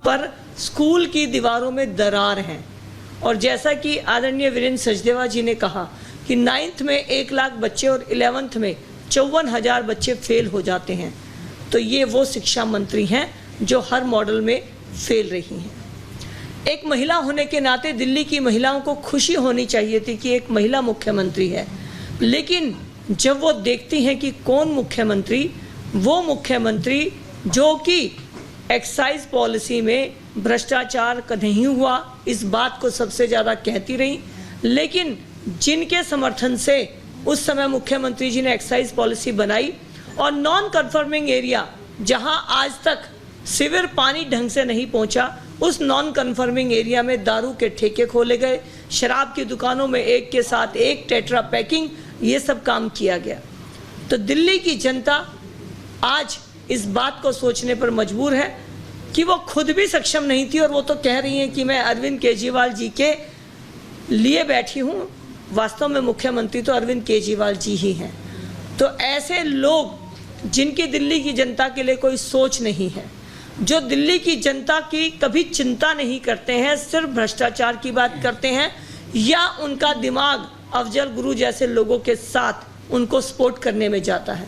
पर स्कूल की दीवारों में दरार हैं। और जैसा कि आदरणीय वीरेंद्र सचदेवा जी ने कहा कि 9th में 1 लाख बच्चे और 11th में 54,000 बच्चे फेल हो जाते हैं, तो ये वो शिक्षा मंत्री हैं जो हर मॉडल में फेल रही हैं। एक महिला होने के नाते दिल्ली की महिलाओं को खुशी होनी चाहिए थी कि एक महिला मुख्यमंत्री है, लेकिन जब वो देखती हैं कि कौन मुख्यमंत्री, वो मुख्यमंत्री जो कि एक्साइज पॉलिसी में भ्रष्टाचार नहीं हुआ, इस बात को सबसे ज़्यादा कहती रही, लेकिन जिनके समर्थन से उस समय मुख्यमंत्री जी ने एक्साइज पॉलिसी बनाई और नॉन कन्फर्मिंग एरिया जहां आज तक सीवर पानी ढंग से नहीं पहुंचा, उस नॉन कन्फर्मिंग एरिया में दारू के ठेके खोले गए, शराब की दुकानों में एक के साथ एक टेट्रा पैकिंग, ये सब काम किया गया। तो दिल्ली की जनता आज इस बात को सोचने पर मजबूर है कि वो खुद भी सक्षम नहीं थी और वो तो कह रही हैं कि मैं अरविंद केजरीवाल जी के लिए बैठी हूँ, वास्तव में मुख्यमंत्री तो अरविंद केजरीवाल जी ही हैं। तो ऐसे लोग जिनकी दिल्ली की जनता के लिए कोई सोच नहीं है, जो दिल्ली की जनता की कभी चिंता नहीं करते हैं, सिर्फ भ्रष्टाचार की बात करते हैं, या उनका दिमाग अफजल गुरु जैसे लोगों के साथ उनको सपोर्ट करने में जाता है,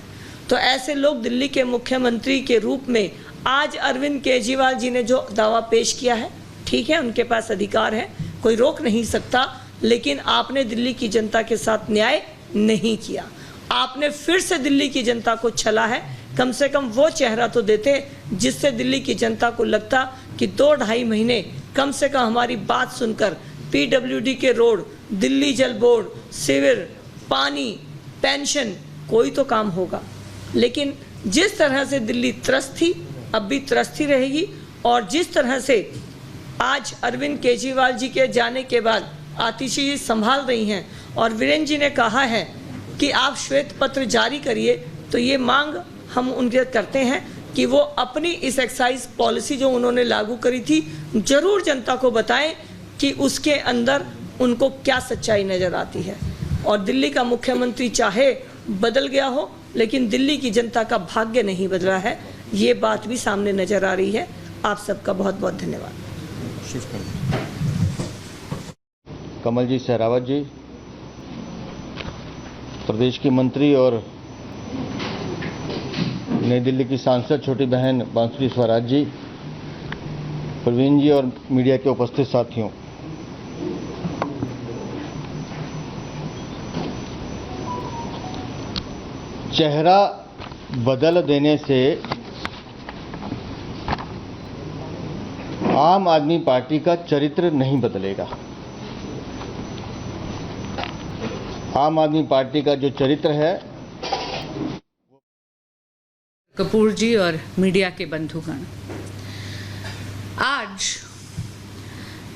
तो ऐसे लोग दिल्ली के मुख्यमंत्री के रूप में आज अरविंद केजरीवाल जी ने जो दावा पेश किया है, ठीक है, उनके पास अधिकार है, कोई रोक नहीं सकता, लेकिन आपने दिल्ली की जनता के साथ न्याय नहीं किया। आपने फिर से दिल्ली की जनता को छला है। कम से कम वो चेहरा तो देते जिससे दिल्ली की जनता को लगता कि 2-2.5 महीने कम से कम हमारी बात सुनकर PWD के रोड, दिल्ली जल बोर्ड, सीवर, पानी, पेंशन, कोई तो काम होगा। लेकिन जिस तरह से दिल्ली त्रस्त थी, अब भी त्रस्त ही रहेगी, और जिस तरह से आज अरविंद केजरीवाल जी के जाने के बाद आतिशी जी संभाल रही हैं और वीरेंद्र जी ने कहा है कि आप श्वेत पत्र जारी करिए, तो ये मांग हम उनके करते हैं कि वो अपनी इस एक्साइज पॉलिसी जो उन्होंने लागू करी थी जरूर जनता को बताएं कि उसके अंदर उनको क्या सच्चाई नज़र आती है। और दिल्ली का मुख्यमंत्री चाहे बदल गया हो, लेकिन दिल्ली की जनता का भाग्य नहीं बदला है, ये बात भी सामने नज़र आ रही है। आप सबका बहुत बहुत धन्यवाद। कमल जी सहरावत जी, प्रदेश की मंत्री और नई दिल्ली की सांसद छोटी बहन बांसुरी स्वराज जी, प्रवीण जी और मीडिया के उपस्थित साथियों, चेहरा बदल देने से आम आदमी पार्टी का चरित्र नहीं बदलेगा। आम आदमी पार्टी का जो चरित्र है, कपूर जी और मीडिया के बंधुगण, आज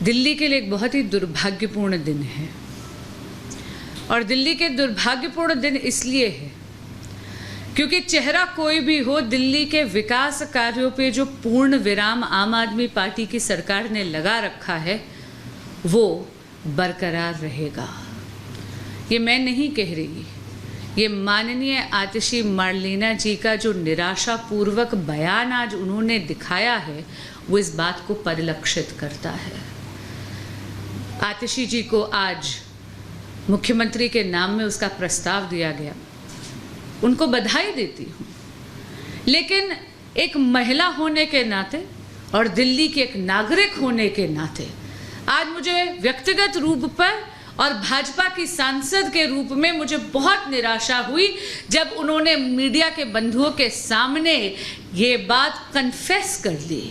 दिल्ली के लिए एक बहुत ही दुर्भाग्यपूर्ण दिन है। और दिल्ली के दुर्भाग्यपूर्ण दिन इसलिए है क्योंकि चेहरा कोई भी हो, दिल्ली के विकास कार्यों पे जो पूर्ण विराम आम आदमी पार्टी की सरकार ने लगा रखा है वो बरकरार रहेगा। ये मैं नहीं कह रही, ये माननीय आतिशी मार्लेना जी का जो निराशापूर्वक बयान आज उन्होंने दिखाया है वो इस बात को परिलक्षित करता है। आतिशी जी को आज मुख्यमंत्री के नाम में उसका प्रस्ताव दिया गया, उनको बधाई देती हूँ, लेकिन एक महिला होने के नाते और दिल्ली के एक नागरिक होने के नाते आज मुझे व्यक्तिगत रूप पर और भाजपा की सांसद के रूप में मुझे बहुत निराशा हुई जब उन्होंने मीडिया के बंधुओं के सामने ये बात कन्फेस कर दी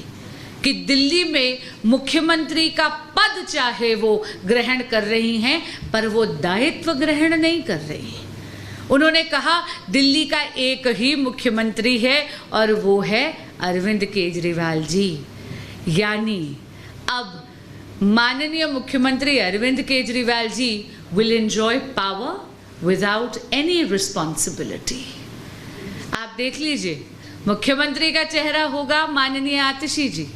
कि दिल्ली में मुख्यमंत्री का पद चाहे वो ग्रहण कर रही हैं पर वो दायित्व ग्रहण नहीं कर रही। उन्होंने कहा दिल्ली का एक ही मुख्यमंत्री है और वो है अरविंद केजरीवाल जी। यानी अब माननीय मुख्यमंत्री Arvind Kejriwal ji will enjoy power without any responsibility. आप देख लीजिए, मुख्यमंत्री का चेहरा होगा माननीय आतिशी जी,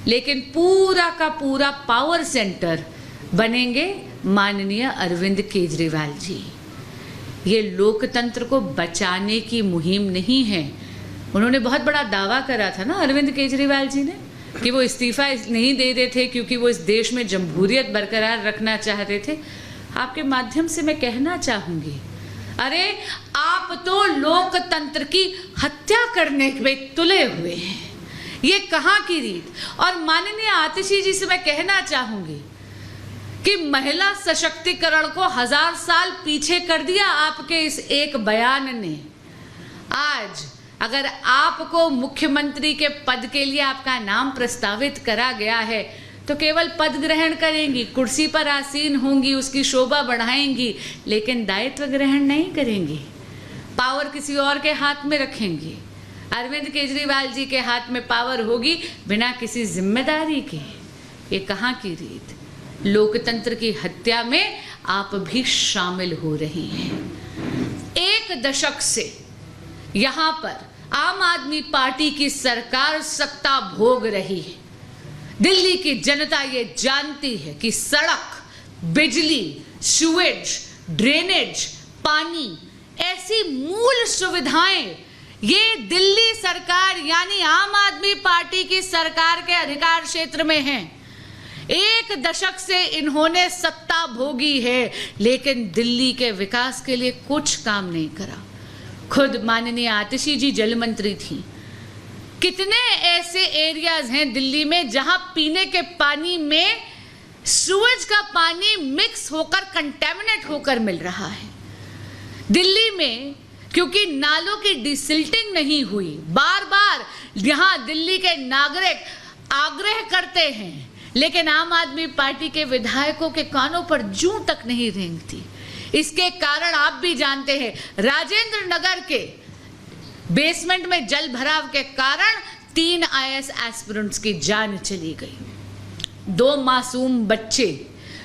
लेकिन पूरा का पूरा पावर सेंटर बनेंगे माननीय अरविंद केजरीवाल जी। ये लोकतंत्र को बचाने की मुहिम नहीं है। उन्होंने बहुत बड़ा दावा करा था ना अरविंद केजरीवाल जी ने कि वो इस्तीफा नहीं दे रहे थे क्योंकि वो इस देश में जमहूरियत बरकरार रखना चाहते थे। आपके माध्यम से मैं कहना चाहूंगी, अरे आप तो लोकतंत्र की हत्या करने में तुले हुए हैं, ये कहाँ की रीत। और माननीय आतिशी जी से मैं कहना चाहूंगी कि महिला सशक्तिकरण को 1000 साल पीछे कर दिया आपके इस एक बयान ने। आज अगर आपको मुख्यमंत्री के पद के लिए आपका नाम प्रस्तावित करा गया है तो केवल पद ग्रहण करेंगी, कुर्सी पर आसीन होंगी, उसकी शोभा बढ़ाएंगी, लेकिन दायित्व ग्रहण नहीं करेंगी। पावर किसी और के हाथ में रखेंगी। अरविंद केजरीवाल जी के हाथ में पावर होगी बिना किसी जिम्मेदारी के। ये कहाँ की रीत। लोकतंत्र की हत्या में आप भी शामिल हो रही हैं। 1 दशक से यहाँ पर आम आदमी पार्टी की सरकार सत्ता भोग रही है। दिल्ली की जनता ये जानती है कि सड़क, बिजली, सीवेज, ड्रेनेज, पानी, ऐसी मूल सुविधाएं ये दिल्ली सरकार यानी आम आदमी पार्टी की सरकार के अधिकार क्षेत्र में हैं। 1 दशक से इन्होंने सत्ता भोगी है, लेकिन दिल्ली के विकास के लिए कुछ काम नहीं करा। खुद माननीय आतिशी जी जल मंत्री थी। कितने ऐसे एरियाज हैं दिल्ली में जहां पीने के पानी में सूरज का पानी मिक्स होकर कंटेमिनेट होकर मिल रहा है। दिल्ली में क्योंकि नालों की डिसिल्टिंग नहीं हुई, बार बार यहां दिल्ली के नागरिक आग्रह करते हैं, लेकिन आम आदमी पार्टी के विधायकों के कानों पर जूं तक नहीं रेंगती। इसके कारण आप भी जानते हैं, राजेंद्र नगर के बेसमेंट में जल भराव के कारण 3 IAS एस्पिरेंट्स की जान चली गई। 2 मासूम बच्चे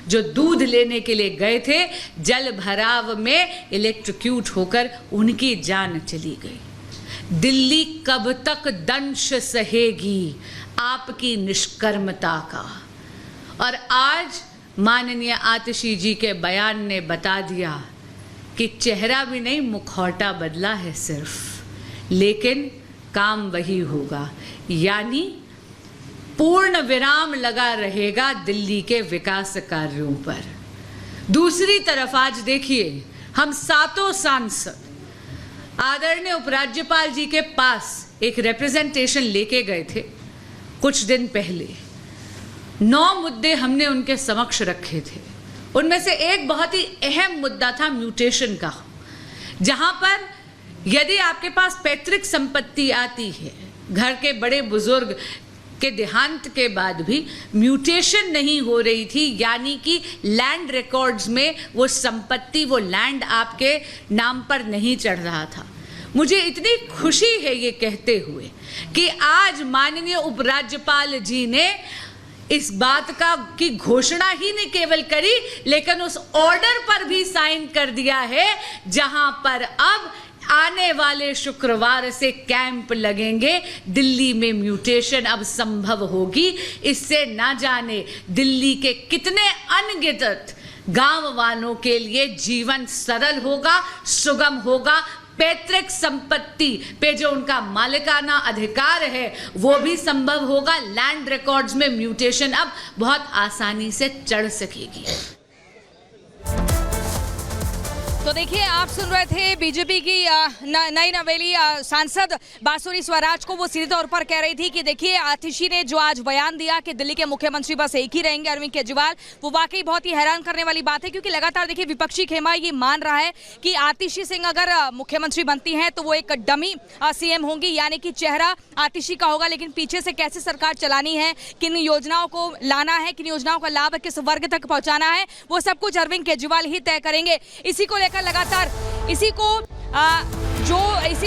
जो दूध लेने के लिए गए थे, जल भराव में इलेक्ट्रोक्यूट होकर उनकी जान चली गई। दिल्ली कब तक दंश सहेगी आपकी निष्कर्मता का। और आज माननीय आतिशी जी के बयान ने बता दिया कि चेहरा भी नहीं, मुखौटा बदला है सिर्फ, लेकिन काम वही होगा, यानी पूर्ण विराम लगा रहेगा दिल्ली के विकास कार्यों पर। दूसरी तरफ आज देखिए, हम 7 सांसद आदरणीय उपराज्यपाल जी के पास एक रिप्रेजेंटेशन लेके गए थे कुछ दिन पहले। 9 मुद्दे हमने उनके समक्ष रखे थे। उनमें से एक बहुत ही अहम मुद्दा था म्यूटेशन का, जहां पर यदि आपके पास पैतृक संपत्ति आती है, घर के बड़े बुजुर्ग के देहांत के बाद भी म्यूटेशन नहीं हो रही थी, यानी कि लैंड रिकॉर्ड्स में वो संपत्ति, वो लैंड आपके नाम पर नहीं चढ़ रहा था। मुझे इतनी खुशी है ये कहते हुए कि आज माननीय उपराज्यपाल जी ने इस बात का की घोषणा ही नहीं केवल करी, लेकिन उस ऑर्डर पर भी साइन कर दिया है, जहां पर अब आने वाले शुक्रवार से कैंप लगेंगे। दिल्ली में म्यूटेशन अब संभव होगी। इससे ना जाने दिल्ली के कितने अनगिनत गांव वालों के लिए जीवन सरल होगा, सुगम होगा। पैतृक संपत्ति पे जो उनका मालिकाना अधिकार है वो भी संभव होगा। लैंड रिकॉर्ड्स में म्यूटेशन अब बहुत आसानी से चढ़ सकेगी। तो देखिए, आप सुन रहे थे बीजेपी की नई नवेली सांसद बांसुरी स्वराज को। वो सीधे तौर पर कह रही थी कि देखिए, आतिशी ने जो आज बयान दिया कि दिल्ली के मुख्यमंत्री बस एक ही रहेंगे, अरविंद केजरीवाल, वो वाकई बहुत ही हैरान करने वाली बात है, क्योंकि लगातार देखिए विपक्षी खेमा ये मान रहा है कि आतिशी सिंह अगर मुख्यमंत्री बनती हैं तो वो एक डमी CM होंगी, यानी कि चेहरा आतिशी का होगा, लेकिन पीछे से कैसे सरकार चलानी है, किन योजनाओं को लाना है, किन योजनाओं का लाभ किस वर्ग तक पहुंचाना है, वो सब कुछ अरविंद केजरीवाल ही तय करेंगे। इसी को लगातार इसी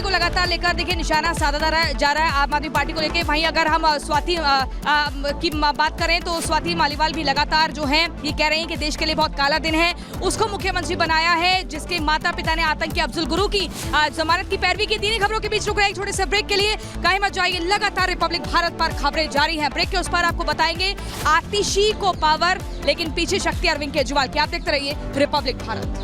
को लगातार लेकर देखिए निशाना साधा जा रहा है आम आदमी पार्टी को लेकर। वहीं अगर हम स्वाति की बात करें तो स्वाति मालीवाल भी लगातार जो हैं ये कह रही हैं कि देश के लिए बहुत काला दिन है। उसको मुख्यमंत्री बनाया है जिसके माता पिता ने आतंकी अफजल गुरु की जमानत की पैरवी की। दीनी खबरों के बीच रुक रहे एक छोटे से ब्रेक के लिए, कहीं मत जाइए। लगातार रिपब्लिक भारत पर खबरें जारी हैं। ब्रेक के उस पर आपको बताएंगे आतिशी को पावर, लेकिन पीछे शक्ति अरविंद केजरीवाल की। आप देखते रहिए रिपब्लिक भारत।